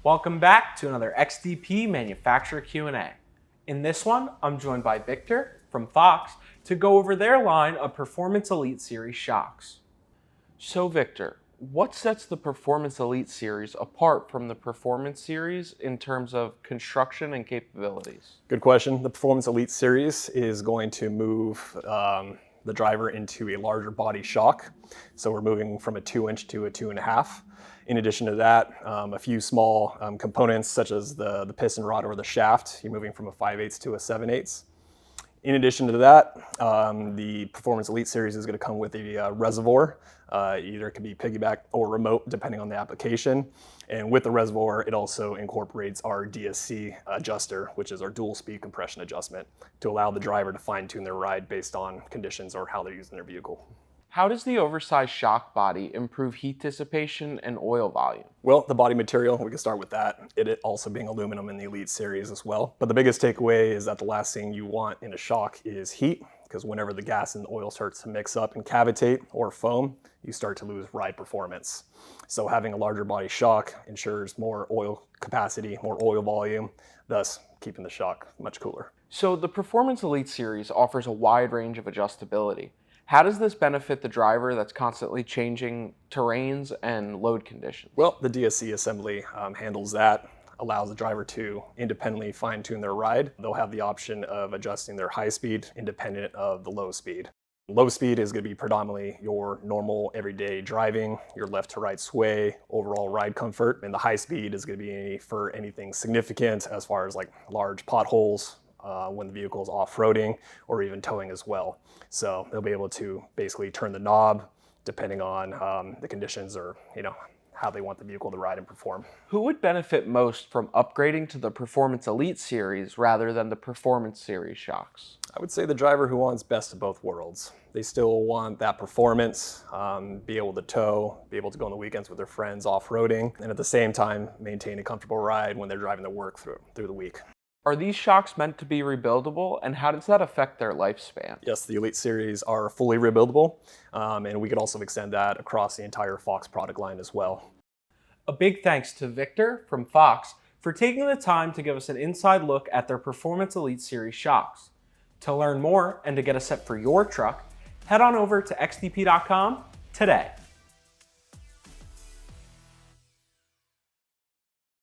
Welcome back to another XDP manufacturer Q&A. In this one, I'm joined by Victor from Fox to go over their line of Performance Elite Series shocks. So Victor, what sets the Performance Elite Series apart from the Performance Series in terms of construction and capabilities? Good question. The Performance Elite Series is going to move the driver into a larger body shock. So we're moving from a 2-inch to a 2.5. In addition to that, a few small components such as the piston rod or the shaft, you're moving from a 5/8 to a 7/8. In addition to that, the Performance Elite Series is going to come with a reservoir. Either it could be piggyback or remote, depending on the application. And with the reservoir, it also incorporates our DSC adjuster, which is our dual speed compression adjustment, to allow the driver to fine tune their ride based on conditions or how they're using their vehicle. How does the oversized shock body improve heat dissipation and oil volume? Well, the body material, we can start with that. It also being aluminum in the Elite Series as well. But the biggest takeaway is that the last thing you want in a shock is heat, because whenever the gas and the oil starts to mix up and cavitate or foam, you start to lose ride performance. So having a larger body shock ensures more oil capacity, more oil volume, thus keeping the shock much cooler. So the Performance Elite Series offers a wide range of adjustability. How does this benefit the driver that's constantly changing terrains and load conditions? Well, the DSC assembly handles that, allows the driver to independently fine-tune their ride. They'll have the option of adjusting their high speed independent of the low speed. Low speed is going to be predominantly your normal everyday driving, your left to right sway, overall ride comfort, and the high speed is going to be for anything significant as far as like large potholes, when the vehicle is off-roading, or even towing as well. So they'll be able to basically turn the knob depending on the conditions or how they want the vehicle to ride and perform. Who would benefit most from upgrading to the Performance Elite Series rather than the Performance Series shocks? I would say the driver who wants best of both worlds. They still want that performance, be able to tow, be able to go on the weekends with their friends off-roading, and at the same time maintain a comfortable ride when they're driving to work through the week. Are these shocks meant to be rebuildable, and how does that affect their lifespan? Yes, the Elite Series are fully rebuildable, and we could also extend that across the entire Fox product line as well. A big thanks to Victor from Fox for taking the time to give us an inside look at their Performance Elite Series shocks. To learn more and to get a set for your truck, head on over to xdp.com today.